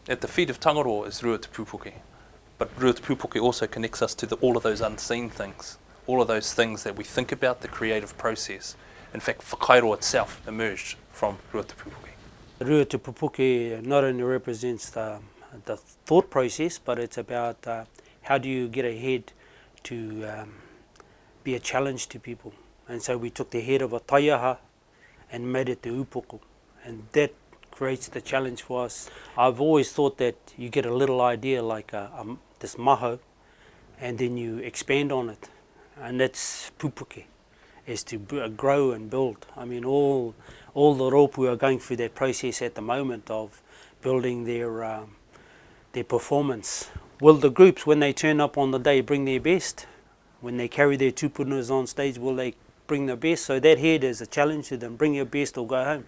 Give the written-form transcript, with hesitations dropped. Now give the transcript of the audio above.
At the feet of Tangaroa is Ruatepupuke, but Ruatepupuke also connects us to all of those unseen things, all of those things that we think about, the creative process. In fact, Whakairo itself emerged from Ruatepupuke. Ruatepupuke not only represents the thought process, but it's about how do you get ahead to be a challenge to people. And so we took the head of a taiaha and made it the Ūpoko, and that creates the challenge for us. I've always thought that you get a little idea like this mahau, and then you expand on it, and that's pupuke, is to grow and build. I mean, all the rōpū are going through that process at the moment of building their performance. Will the groups, when they turn up on the day, bring their best? When they carry their tupunas on stage, will they bring their best? So that head is a challenge to them, bring your best or go home.